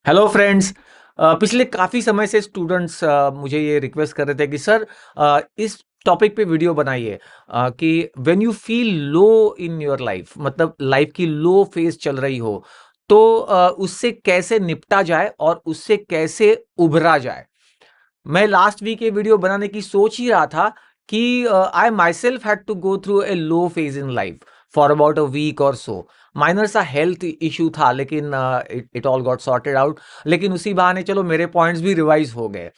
Hello friends. पिछले काफ़ी समय से स्टूडेंट्स मुझे ये रिक्वेस्ट कर रहे थे कि सर इस टॉपिक पे वीडियो बनाइए कि when you feel low in your life, मतलब लाइफ की लो फेज चल रही हो तो उससे कैसे निपटा जाए और उससे कैसे उभरा जाए। मैं लास्ट वीक ये वीडियो बनाने की सोच ही रहा था कि I myself had to go through a low phase in life for about a week or so. Minor सा हेल्थ इशू था लेकिन it all got sorted out. लेकिन उसी बहाने चलो मेरे पॉइंट्स भी रिवाइज हो गए।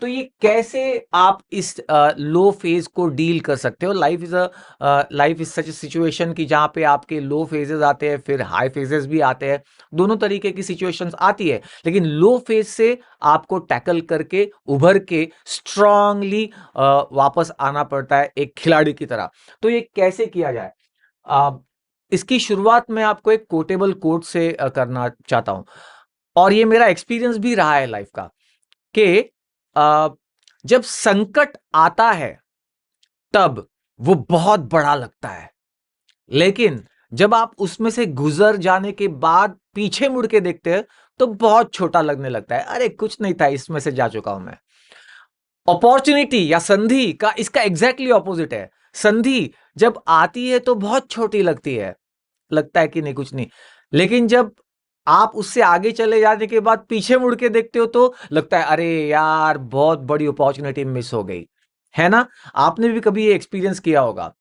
तो ये कैसे आप इस लो फेज को डील कर सकते हो। लाइफ इज सच सिचुएशन कि जहां पे आपके लो फेजेस आते हैं, फिर हाई फेजेस भी आते हैं। दोनों तरीके की सिचुएशंस आती है, लेकिन लो फेज से आपको टैकल करके उभर के स्ट्रांगली वापस आना पड़ता है एक खिलाड़ी की तरह। तो ये कैसे किया जाए? अ, इसकी शुरुआत मैं आपको एक कोटेबल कोट से करना चाहता हूं, और ये मेरा एक्सपीरियंस भी रहा है लाइफ का कि अ, जब संकट आता है तब वो बहुत बड़ा लगता है, लेकिन जब आप उसमें से गुजर जाने के बाद पीछे मुड़ के देखते हैं तो बहुत छोटा लगने लगता है। अरे कुछ नहीं था, इसमें से जा चुका हूं मैं। अपॉर्चुनिटी या संधि का इसका एग्जैक्टली ऑपोजिट है। संधि जब आती है तो बहुत छोटी लगती है, लगता है कि नहीं कुछ नहीं, लेकिन जब आप उससे आगे चले जाने के बाद पीछे मुड़ के देखते हो तो लगता है अरे यार बहुत बड़ी अपॉर्चुनिटी मिस हो गई। है ना? आपने भी कभी ये एक्सपीरियंस किया होगा।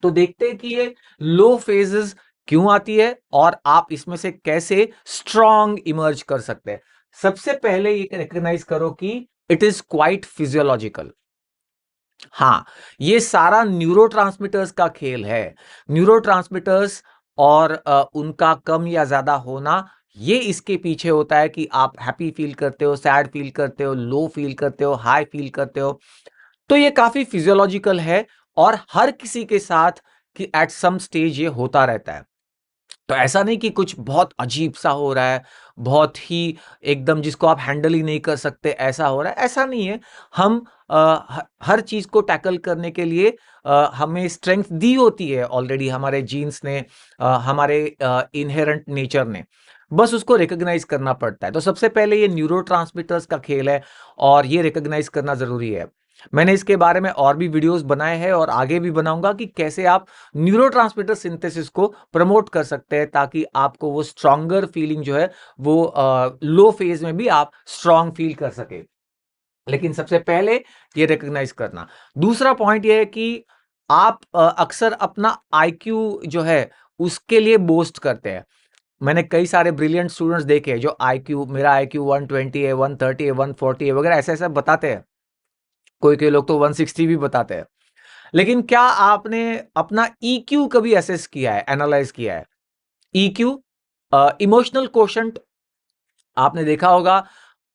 तो देखते हैं कि ये लो फेजेस क्यों आती है और आप इसमें से कैसे स्ट्रॉन्ग इमर्ज कर सकते हैं। सबसे पहले ये रिकॉग्नाइज करो कि इट इज क्वाइट फिजियोलॉजिकल। हाँ, ये सारा न्यूरोट्रांसमीटर्स का खेल है। न्यूरोट्रांसमीटर्स और उनका कम या ज्यादा होना, ये इसके पीछे होता है कि आप हैप्पी फील करते हो, सैड फील करते हो, लो फील करते हो, हाई फील करते हो। तो ये काफी फिजियोलॉजिकल है और हर किसी के साथ कि एट सम स्टेज ये होता रहता है। तो ऐसा नहीं कि कुछ बहुत अजीब सा हो रहा है, बहुत ही एकदम जिसको आप हैंडल ही नहीं कर सकते ऐसा हो रहा है, ऐसा नहीं है। हम हर चीज को टैकल करने के लिए हमें स्ट्रेंथ दी होती है ऑलरेडी हमारे जीन्स ने, हमारे इनहेरेंट नेचर ने। बस उसको रिकॉग्नाइज करना पड़ता है। तो सबसे पहले ये न्यूरोट्रांसमीटर्स का खेल है और ये रिकॉग्नाइज करना जरूरी है। मैंने इसके बारे में और भी वीडियोस बनाए हैं और आगे भी बनाऊंगा कि कैसे आप न्यूरोट्रांसमीटर सिंथेसिस को प्रमोट कर सकते हैं ताकि आपको वो स्ट्रॉन्गर फीलिंग जो है वो लो फेज में भी आप स्ट्रॉन्ग फील कर सके। लेकिन सबसे पहले ये रिकॉग्नाइज करना। दूसरा पॉइंट ये है कि आप अक्सर अपना आईक्यू जो है उसके लिए बोस्ट करते हैं। मैंने कई सारे ब्रिलियंट स्टूडेंट्स देखे हैं जो आईक्यू, मेरा आईक्यू 120 है, 130 है, 140 है वगैरह ऐसे ऐसे बताते हैं। कोई कोई लोग तो 160 भी बताते हैं। लेकिन क्या आपने अपना ईक्यू कभी असेस किया है, एनालाइज किया है? EQ, emotional quotient. आपने देखा होगा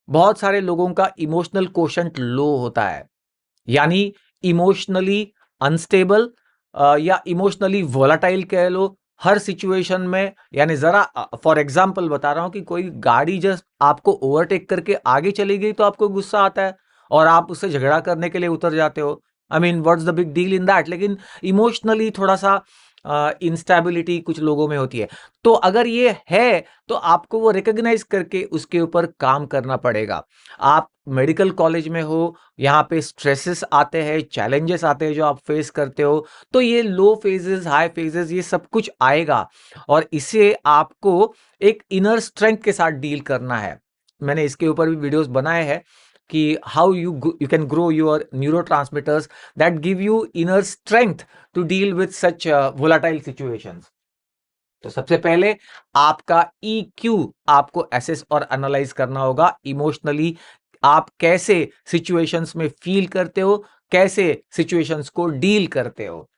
बहुत सारे लोगों का इमोशनल कोशंट लो होता है, यानी इमोशनली अनस्टेबल या इमोशनली वोलाटाइल कह लो हर सिचुएशन में। यानी जरा फॉर एग्जांपल बता रहा हूं कि कोई गाड़ी जस्ट आपको ओवरटेक करके आगे चली गई तो आपको गुस्सा आता है और आप उससे झगड़ा करने के लिए उतर जाते हो। I mean what's the big deal in that. लेकिन इमोशनली थोड़ा सा इंस्टेबिलिटी कुछ लोगों में होती है। तो अगर ये है तो आपको वो रिकॉग्नाइज करके उसके ऊपर काम करना पड़ेगा। आप मेडिकल कॉलेज में हो, यहाँ पे स्ट्रेसेस आते हैं, चैलेंजेस आते हैं जो आप फेस करते हो, तो ये लो फेजेस, हाई फेजेस, ये सब कुछ आएगा और इसे आपको एक इनर स्ट्रेंथ के साथ डील करना है। मैंने इसके ऊपर भी वीडियोस बनाए हैं कि how you can grow your neurotransmitters that give you inner strength to deal with such volatile situations. तो सबसे पहले आपका ईक्यू आपको एसेस और एनालाइज करना होगा इमोशनली। आप कैसे सिचुएशंस में फील करते हो, कैसे सिचुएशंस को डील करते हो।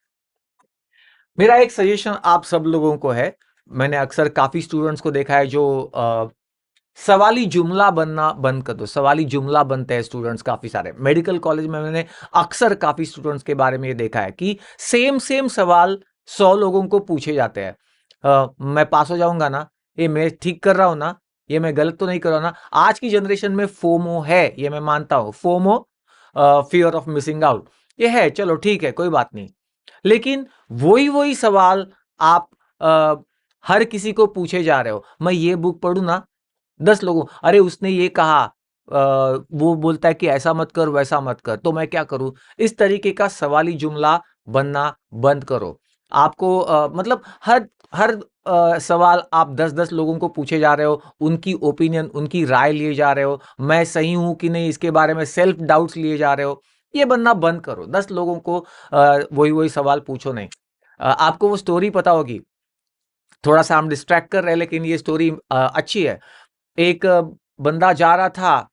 मेरा एक सजेशन आप सब लोगों को है। मैंने अक्सर काफी स्टूडेंट्स को देखा है जो सवाली जुमला बनना बंद कर दो। सवाली जुमला बनते हैं स्टूडेंट्स काफी सारे मेडिकल कॉलेज में। मैंने अक्सर काफी स्टूडेंट्स के बारे में ये देखा है कि सेम सेम सवाल 100 लोगों को पूछे जाते हैं। मैं पास हो जाऊंगा ना, ये मैं ठीक कर रहा हूं ना, ये मैं गलत तो नहीं कर रहा हूं ना। आज की जनरेशन में फोमो है, ये मैं मानता हूं। FOMO, fear of missing out, ये है, चलो ठीक है, कोई बात नहीं। लेकिन वही वही सवाल आप हर किसी को पूछे जा रहे हो। मैं ये बुक पढ़ू ना, 10 लोगों, अरे उसने ये कहा, वो बोलता है कि ऐसा मत कर, वैसा मत कर, तो मैं क्या करूँ? इस तरीके का सवाली जुमला बनना बंद करो। आपको मतलब हर हर सवाल आप 10-10 लोगों को पूछे जा रहे हो, उनकी ओपिनियन, उनकी राय लिए जा रहे हो, मैं सही हूँ कि नहीं इसके बारे में सेल्फ डाउट्स लिए जा रहे हो, ये बनना बंद करो। 10 लोगों को वही-वही सवाल पूछो नहीं। आपको वो स्टोरी पता होगी, थोड़ा-सा हम डिस्ट्रैक्ट कर रहे हैं लेकिन ये स्टोरी अच्छी है। एक बंदा जा रहा था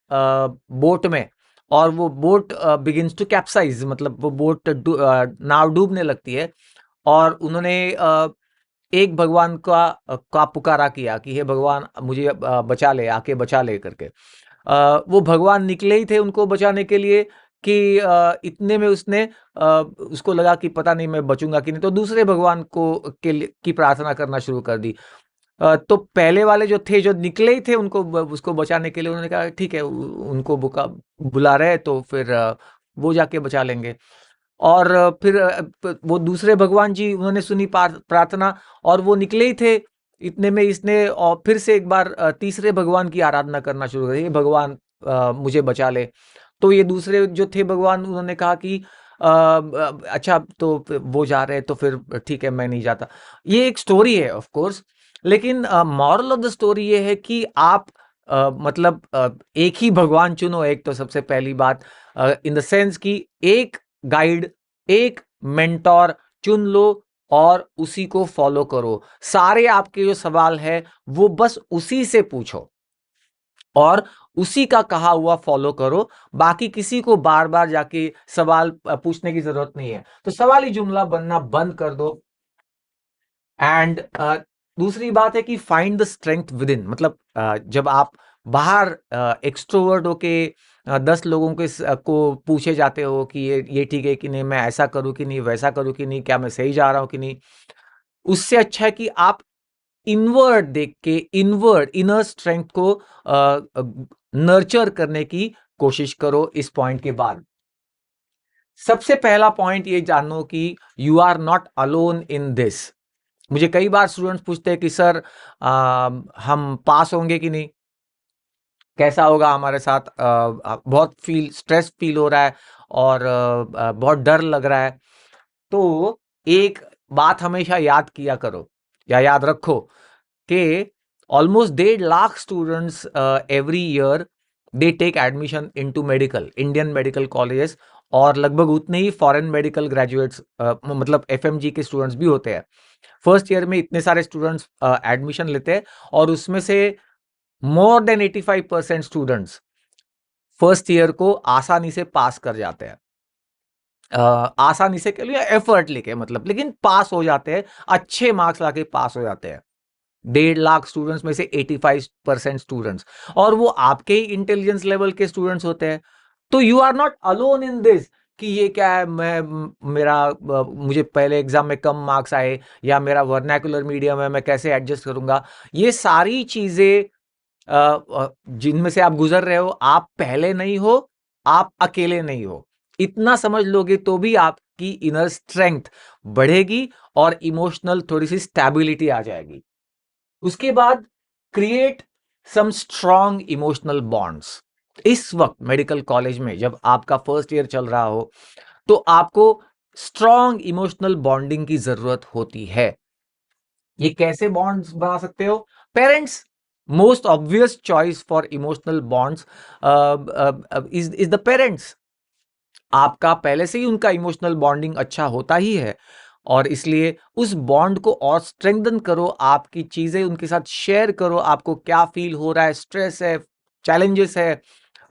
बोट में, और वो बोट बिगिंस टू कैप्साइज, मतलब वो बोट नाव डूबने लगती है, और उन्होंने एक भगवान का पुकारा किया कि हे भगवान मुझे बचा ले, आके बचा ले करके। वो भगवान निकले ही थे उनको बचाने के लिए कि इतने में उसने उसको लगा कि पता नहीं मैं बचूंगा कि नहीं, तो दूसरे भगवान को के लिए की प्रार्थना करना शुरू कर दी। तो पहले वाले जो थे, जो निकले ही थे उनको उसको बचाने के लिए, उन्होंने कहा ठीक है, उनको बुला रहे हैं तो फिर वो जाके बचा लेंगे। और फिर वो दूसरे भगवान जी, उन्होंने सुनी प्रार्थना, और वो निकले ही थे, इतने में इसने और फिर से एक बार तीसरे भगवान की आराधना करना शुरू कर दी, "हे भगवान मुझे बचा ले।" तो ये दूसरे जो थे भगवान, उन्होंने कहा कि अच्छा तो वो जा रहे हैं तो फिर ठीक है, मैं नहीं जाता। ये एक स्टोरी है ऑफ कोर्स, लेकिन मॉरल ऑफ द स्टोरी ये है कि आप मतलब एक ही भगवान चुनो। एक तो सबसे पहली बात, इन द सेंस कि एक गाइड, एक मेंटोर चुन लो और उसी को फॉलो करो। सारे आपके जो सवाल है वो बस उसी से पूछो और उसी का कहा हुआ फॉलो करो। बाकी किसी को बार बार जाके सवाल पूछने की जरूरत नहीं है। तो सवाली जुमला बनना बंद कर दो। एंड दूसरी बात है कि find the strength with in, मतलब जब आप बाहर एक्सट्रोवर्ट होके 10 लोगों को पूछे जाते हो कि ये ठीक है कि नहीं, मैं ऐसा करूं कि नहीं, वैसा करूं कि नहीं, क्या मैं सही जा रहा हूं कि नहीं, उससे अच्छा है कि आप इनवर्ड देख के, इनवर्ड इनर स्ट्रेंथ को नर्चर करने की कोशिश करो। इस पॉइंट के बाद सबसे पहला पॉइंट ये जानो कि you are not alone in this. मुझे कई बार स्टूडेंट्स पूछते हैं कि सर हम पास होंगे कि नहीं, कैसा होगा हमारे साथ, बहुत स्ट्रेस फील हो रहा है और बहुत डर लग रहा है। तो एक बात हमेशा याद किया करो या याद रखो कि almost 1.5 lakh students every year they take admission into medical, Indian medical colleges, और लगभग उतने ही फॉरेन मेडिकल ग्रेजुएट्स, मतलब एफएमजी के स्टूडेंट्स भी होते हैं। फर्स्ट ईयर में इतने सारे स्टूडेंट्स एडमिशन लेते हैं, और उसमें से more than 85% students first year को आसानी से पास कर जाते हैं। आसानी से के लिए एफर्ट लेके, मतलब, लेकिन पास हो जाते हैं, अच्छे मार्क्स लाके पास हो जाते हैं। 1.5 लाख स्टूडेंट्स में से 85% स्टूडेंट्स, और वो आपके ही इंटेलिजेंस लेवल के स्टूडेंट्स होते हैं। तो you are not alone in this कि ये क्या है, मुझे पहले एग्जाम में कम मार्क्स आए, या मेरा वर्नाकुलर मीडियम है, मैं कैसे एडजस्ट करूंगा। ये सारी चीजें जिनमें से आप गुजर रहे हो, आप पहले नहीं हो, आप अकेले नहीं हो। इतना समझ लोगे तो भी आपकी इनर स्ट्रेंथ बढ़ेगी और इमोशनल थोड़ी सी स्टेबिलिटी आ जाएगी। उसके बाद create some strong emotional bonds. इस वक्त मेडिकल कॉलेज में जब आपका फर्स्ट ईयर चल रहा हो, तो आपको स्ट्रॉन्ग इमोशनल बॉन्डिंग की जरूरत होती है। ये कैसे बॉन्ड्स बना सकते हो? Parents, most obvious choice for emotional bonds is the parents. आपका पहले से ही उनका इमोशनल बॉन्डिंग अच्छा होता ही है, और इसलिए उस बॉन्ड को और स्ट्रेंथन करो। आपकी चीजें उनके साथ शेयर करो, आपको क्या फील हो रहा है, स्ट्रेस है, चैलेंजेस है,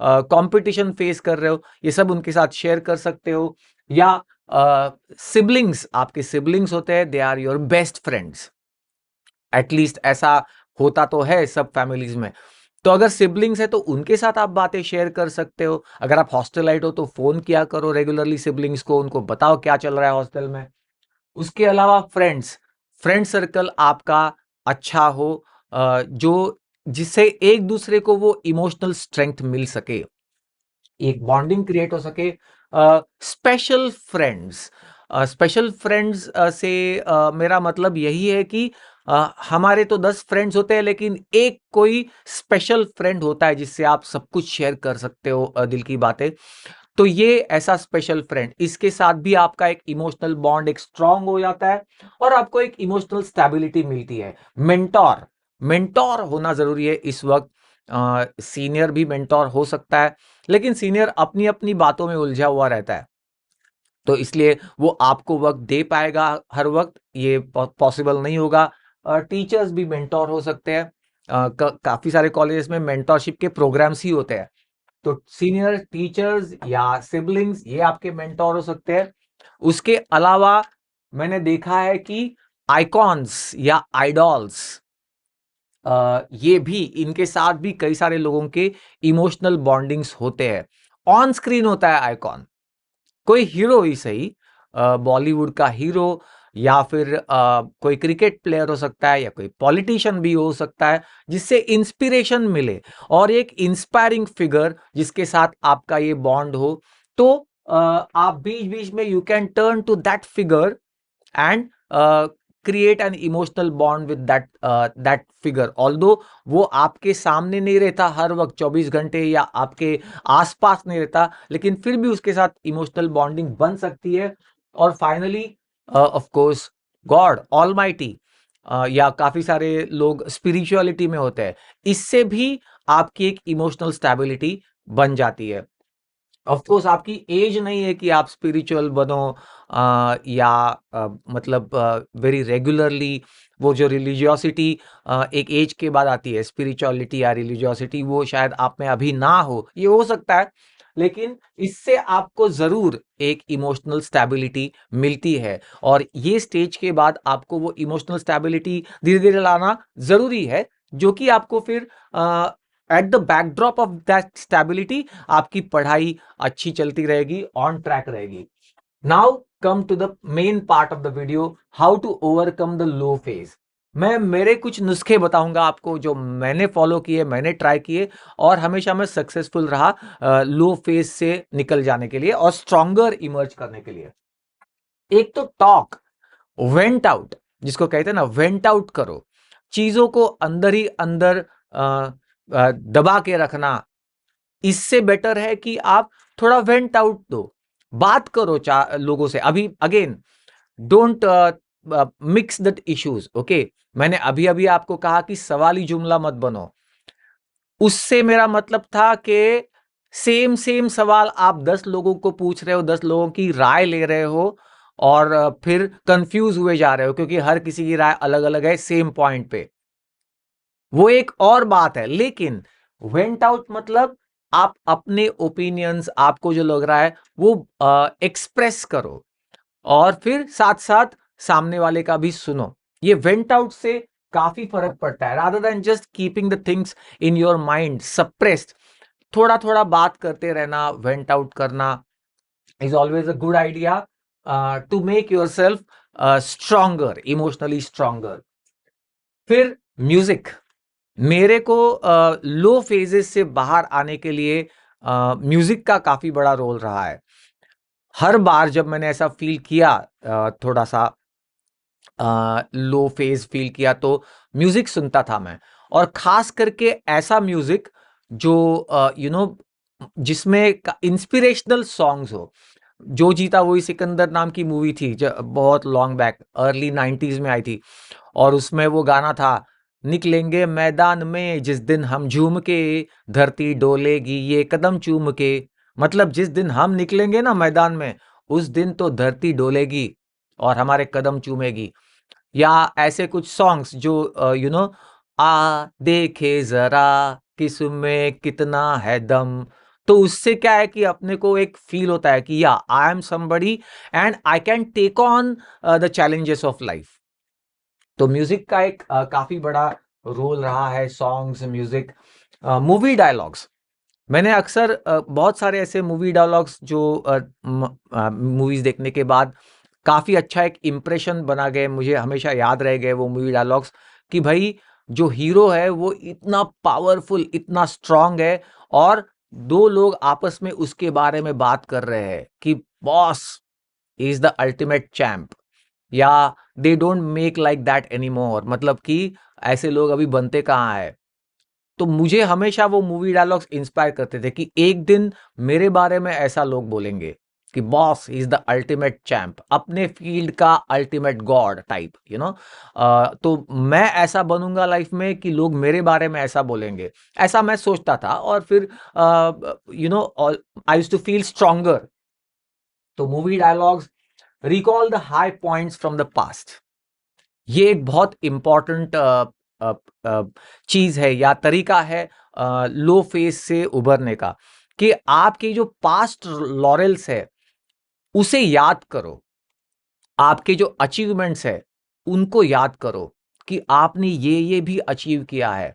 कंपटीशन फेस कर रहे हो, ये सब उनके साथ शेयर कर सकते हो। या सिबलिंग्स, आपके सिबलिंग्स होते हैं, they are your best friends. At least ऐसा होता तो है सब फैमिलीज में। तो अगर सिबलिंग्स है तो उनके साथ आप बातें शेयर कर सकते हो। अगर आप हॉस्टलाइट हो तो फोन किया करो रेगुलरली सिबलिंग्स को, उनको बताओ क्या चल रहा है हॉस्टल में। उसके अलावा फ्रेंड्स, फ्रेंड सर्कल आपका अच्छा हो, जो जिससे एक दूसरे को वो इमोशनल स्ट्रेंथ मिल सके, एक बॉन्डिंग क्रिएट हो सके। स्पेशल फ्रेंड्स, स्पेशल फ्रेंड्स से मेरा मतलब यही है कि हमारे तो 10 फ्रेंड्स होते हैं, लेकिन एक कोई स्पेशल फ्रेंड होता है जिससे आप सब कुछ शेयर कर सकते हो, दिल की बातें। तो ये ऐसा स्पेशल फ्रेंड, इसके साथ भी आपका एक इमोशनल बॉन्ड एक स्ट्रांग हो जाता है और आपको एक इमोशनल स्टेबिलिटी मिलती है। मेंटोर, मेंटोर होना जरूरी है इस वक्त। सीनियर भी मेंटोर हो सकता है, लेकिन सीनियर अपनी अपनी बातों में उलझा हुआ रहता है, तो इसलिए वो आपको वक्त दे पाएगा हर वक्त, ये पॉसिबल नहीं होगा। टीचर्स भी मेंटोर हो सकते हैं। काफी सारे कॉलेजेस में मेंटोरशिप के प्रोग्राम्स ही होते हैं, तो सीनियर टीचर्स या सिबलिंग्स ये आपके मेंटोर हो सकते हैं। उसके अलावा मैंने देखा है कि आइकॉन्स या आइडॉल्स, ये भी, इनके साथ भी कई सारे लोगों के इमोशनल बॉन्डिंग्स होते हैं। ऑन स्क्रीन होता है आइकॉन, कोई हीरो ही सही, बॉलीवुड का हीरो, या फिर कोई क्रिकेट प्लेयर हो सकता है, या कोई पॉलिटिशियन भी हो सकता है, जिससे इंस्पिरेशन मिले और एक इंस्पायरिंग फिगर जिसके साथ आपका ये बॉन्ड हो। तो आप बीच बीच में you can turn to that figure and create an emotional bond with that figure, although वो आपके सामने नहीं रहता हर वक्त 24 घंटे, या आपके आसपास नहीं रहता, लेकिन फिर भी उसके साथ इमोशनल बॉन्डिंग बन सकती है। और finally of course God almighty, या काफी सारे लोग स्पिरिचुअलिटी में होते हैं, इससे भी आपकी एक इमोशनल स्टेबिलिटी बन जाती है। ऑफ कोर्स आपकी एज नहीं है कि आप स्पिरिचुअल बनो, या मतलब वेरी रेगुलरली, वो जो रिलीजियोसिटी एक एज के बाद आती है, स्पिरिचुअलिटी या रिलीजियोसिटी, वो शायद आप में अभी ना हो, ये हो सकता है, लेकिन इससे आपको जरूर एक इमोशनल स्टेबिलिटी मिलती है, और ये स्टेज के बाद आपको वो इमोशनल स्टेबिलिटी धीरे धीरे लाना जरूरी है, जो कि आपको फिर at the backdrop of that stability आपकी पढ़ाई अच्छी चलती रहेगी, ऑन ट्रैक रहेगी। Now come to the main part of the video, how to overcome the low phase. मैं मेरे कुछ नुस्खे बताऊंगा आपको जो मैंने फॉलो किए, मैंने ट्राई किए, और हमेशा मैं सक्सेसफुल रहा लो फेज से निकल जाने के लिए और स्ट्रॉन्गर इमर्ज करने के लिए। एक तो टॉक, वेंट आउट, जिसको कहते हैं ना, वेंट आउट करो, चीजों को अंदर ही अंदर दबा के रखना, इससे बेटर है कि आप थोड़ा वेंट आउट दो, बात करो लोगों से। अभी again, don't mix the issues, okay. मैंने अभी अभी आपको कहा कि सवाली जुमला मत बनो, उससे मेरा मतलब था कि सेम सेम सवाल आप 10 लोगों को पूछ रहे हो, 10 लोगों की राय ले रहे हो, और फिर कंफ्यूज हुए जा रहे हो क्योंकि हर किसी की राय अलग अलग है सेम पॉइंट पे, वो एक और बात है। लेकिन वेंट आउट मतलब आप अपने ओपिनियंस, आपको जो लग रहा है वो एक्सप्रेस करो, और फिर साथ साथ सामने वाले का भी सुनो। ये वेंट आउट से काफी फर्क पड़ता है, rather than just keeping the things in your mind suppressed. थोड़ा थोड़ा बात करते रहना, वेंट आउट करना is always a good idea to make yourself stronger, emotionally stronger. फिर म्यूजिक, मेरे को लो फेजेस से बाहर आने के लिए म्यूजिक का काफी बड़ा रोल रहा है। हर बार जब मैंने ऐसा फील किया, थोड़ा सा लो फेज फील किया, तो म्यूजिक सुनता था मैं, और खास करके ऐसा म्यूजिक जो जिसमें इंस्पिरेशनल सॉन्ग्स हो। जो जीता वही सिकंदर नाम की मूवी थी, जो बहुत लॉन्ग बैक अर्ली 90s में आई थी, और उसमें वो गाना था, निकलेंगे मैदान में जिस दिन हम झूम के, धरती डोलेगी ये कदम चूम के। मतलब जिस दिन हम निकलेंगे ना मैदान में, उस दिन तो धरती डोलेगी और हमारे कदम चूमेगी। या ऐसे कुछ सॉन्ग्स जो आ देखे जरा किसमें कितना है दम, तो उससे क्या है कि अपने को एक फील होता है कि या I am somebody and I can take on the challenges of life. तो म्यूजिक का एक काफी बड़ा रोल रहा है, सॉन्ग्स, म्यूजिक। मूवी डायलॉग्स, मैंने अक्सर बहुत सारे ऐसे मूवी डायलॉग्स जो मूवीज देखने के बाद काफी अच्छा एक इम्प्रेशन बना गए, मुझे हमेशा याद रह गए वो मूवी डायलॉग्स, कि भाई जो हीरो है वो इतना पावरफुल, इतना स्ट्रांग है, और दो लोग आपस में उसके बारे में बात कर रहे हैं कि boss is the ultimate champ, या they don't make like that anymore, मतलब कि ऐसे लोग अभी बनते कहाँ है। तो मुझे हमेशा वो मूवी डायलॉग्स इंस्पायर करते थे कि एक दिन मेरे बारे में ऐसा लोग बोलेंगे कि boss is the ultimate champ, अपने फील्ड का अल्टीमेट गॉड टाइप, तो मैं ऐसा बनूंगा लाइफ में कि लोग मेरे बारे में ऐसा बोलेंगे। ऐसा मैं सोचता था, और फिर I used to feel stronger. तो movie dialogues recall the high points from the past. ये एक बहुत इंपॉर्टेंट चीज है या तरीका है लो फेज से उभरने का, कि आपकी जो पास्ट लॉरेल्स है उसे याद करो, आपके जो अचीवमेंट्स है उनको याद करो कि आपने ये भी अचीव किया है।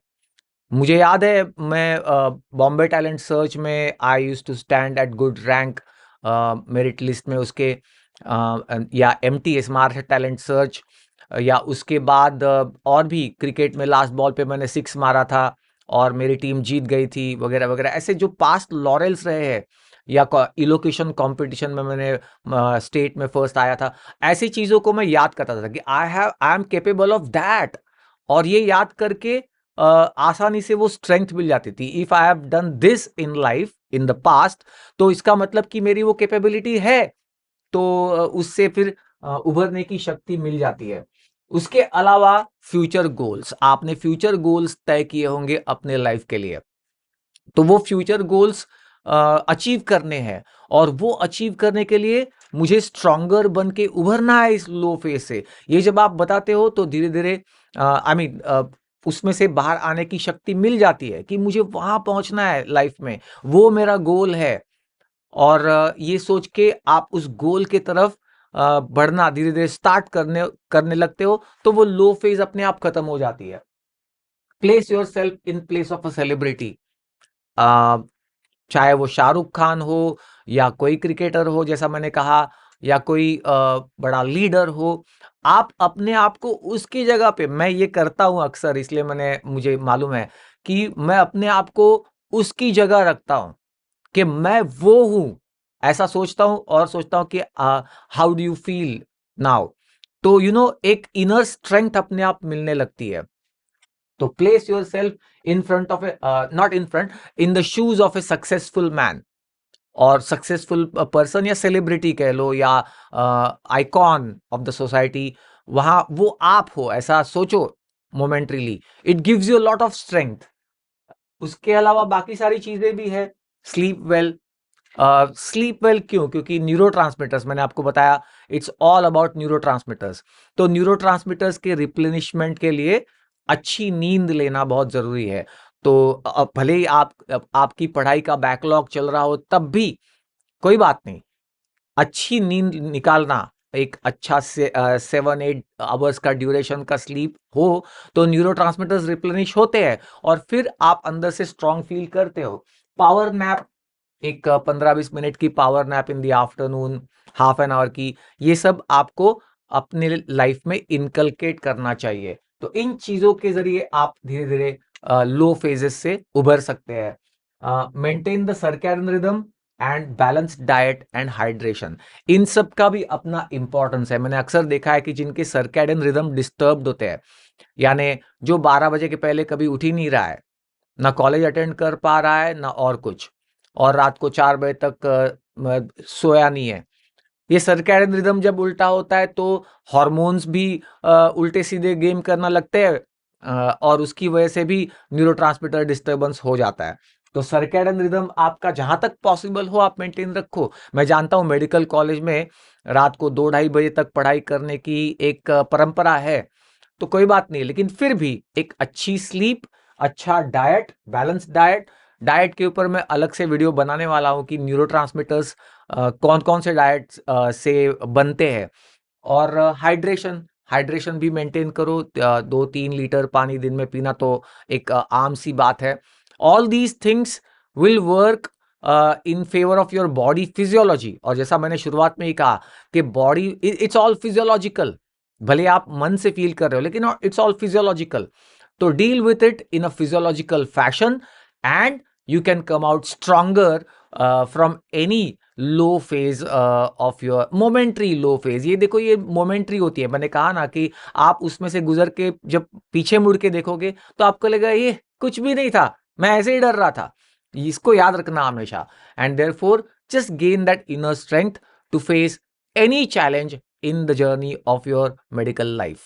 मुझे याद है, मैं बॉम्बे टैलेंट सर्च में I use to stand at good rank merit list में उसके, या MT स्मार्ट टैलेंट सर्च, या उसके बाद और भी क्रिकेट में लास्ट बॉल पे मैंने 6 मारा था और मेरी टीम जीत गई थी वगैरह वगैरह। ऐसे जो पास्ट लॉरेल्स रहे हैं, या इलोकेशन कंपटीशन में मैंने स्टेट में फर्स्ट आया था, ऐसी चीजों को मैं याद करता था कि I am capable of that. और ये याद करके आसानी से वो स्ट्रेंथ मिल जाती थी। If I have done this in life in the past, तो इसका मतलब कि मेरी वो कैपेबिलिटी है, तो उससे फिर उभरने की शक्ति मिल जाती है। उसके अलावा फ्यूचर गोल्स, आपने फ्यूचर गोल्स तय किए होंगे अपने लाइफ के लिए, तो वो फ्यूचर गोल्स अचीव करने हैं, और वो अचीव करने के लिए मुझे स्ट्रॉन्गर बन के उभरना है इस लो फेज से। ये जब आप बताते हो तो धीरे धीरे आई मीन उसमें से बाहर आने की शक्ति मिल जाती है कि मुझे वहां पहुंचना है लाइफ में, वो मेरा गोल है। और ये सोच के आप उस गोल के तरफ बढ़ना धीरे धीरे स्टार्ट करने करने लगते हो, तो वो लो फेज अपने आप खत्म हो जाती है। Place your self in place of a celebrity, चाहे वो शाहरुख खान हो, या कोई क्रिकेटर हो जैसा मैंने कहा, या कोई बड़ा लीडर हो। आप अपने आप को उसकी जगह पे, मैं ये करता हूं अक्सर, इसलिए मुझे मालूम है कि मैं अपने आप को उसकी जगह रखता हूं कि मैं वो हूं, ऐसा सोचता हूं, और सोचता हूं कि how do you feel now. तो एक इनर स्ट्रेंथ अपने आप मिलने लगती है। तो place your self in front of A, not in front, in the shoes of A successful man और सक्सेसफुल पर्सन, या सेलिब्रिटी कह लो, या आइकॉन ऑफ द सोसाइटी। वहां वो आप हो, ऐसा सोचो momentarily. It gives you lot of strength. उसके अलावा बाकी सारी चीजें भी है। Sleep well. स्लीप वेल क्यों? क्योंकि न्यूरोट्रांसमीटर्स, मैंने आपको बताया, इट्स ऑल अबाउट न्यूरोट्रांसमीटर्स। तो न्यूरोट्रांसमीटर्स के रिप्लेनिशमेंट के लिए अच्छी नींद लेना बहुत जरूरी है। तो भले ही आपकी पढ़ाई का बैकलॉग चल रहा हो, तब भी कोई बात नहीं, अच्छी नींद निकालना, एक अच्छा से 7-8 आवर्स का ड्यूरेशन का स्लीप हो, तो न्यूरोट्रांसमीटर्स रिप्लेनिश होते हैं, और फिर आप अंदर से स्ट्रांग फील करते हो। पावर नैप, एक 15-20 मिनट की power nap in the afternoon, half an hour की, ये सब आपको अपने लाइफ में इनकलकेट करना चाहिए। तो इन चीजों के जरिए आप धीरे धीरे लो फेजेस से उभर सकते हैं। Maintain the circadian rhythm and balance diet and hydration, इन सब का भी अपना इंपॉर्टेंस है। मैंने अक्सर देखा है कि जिनके सर्कैडियन रिदम डिस्टर्ब्ड होते हैं, यानी जो 12 बजे के पहले कभी उठ ही नहीं रहा है, ना कॉलेज अटेंड कर पा रहा है, ना और कुछ, और रात को 4 बजे तक सोया नहीं है, ये सर्कैडियन रिदम जब उल्टा होता है तो हॉर्मोन्स भी उल्टे सीधे गेम करना लगते हैं, और उसकी वजह से भी न्यूरोट्रांसमीटर डिस्टर्बेंस हो जाता है। तो सर्कैडियन रिदम आपका जहां तक पॉसिबल हो आप मेंटेन रखो। मैं जानता हूं मेडिकल कॉलेज में रात को 2-2:30 बजे तक पढ़ाई करने की एक परंपरा है, तो कोई बात नहीं, लेकिन फिर भी एक अच्छी स्लीप, अच्छा डाइट, बैलेंस डाइट, डाइट के ऊपर मैं अलग से वीडियो बनाने वाला हूं कि न्यूरोट्रांसमीटर्स कौन कौन से डाइट से बनते हैं। और हाइड्रेशन, हाइड्रेशन भी मेंटेन करो। 2-3 लीटर पानी दिन में पीना तो एक आम सी बात है। All these things will work in favour of your body physiology. और जैसा मैंने शुरुआत में ही कहा कि बॉडी, इट्स ऑल फिजियोलॉजिकल, भले आप मन से फील कर रहे हो, लेकिन इट्स ऑल फिजियोलॉजिकल। तो deal with it in a physiological fashion, and you can come out stronger from any low phase of your momentary low phase. ये देखो, ये मोमेंट्री होती है। मैंने कहा ना कि आप उसमें से गुजर के जब पीछे मुड़ के देखोगे तो आपको लगेगा ये कुछ भी नहीं था, मैं ऐसे ही डर रहा था। इसको याद रखना हमेशा। And therefore just gain that inner strength to face any challenge in the journey of your medical life.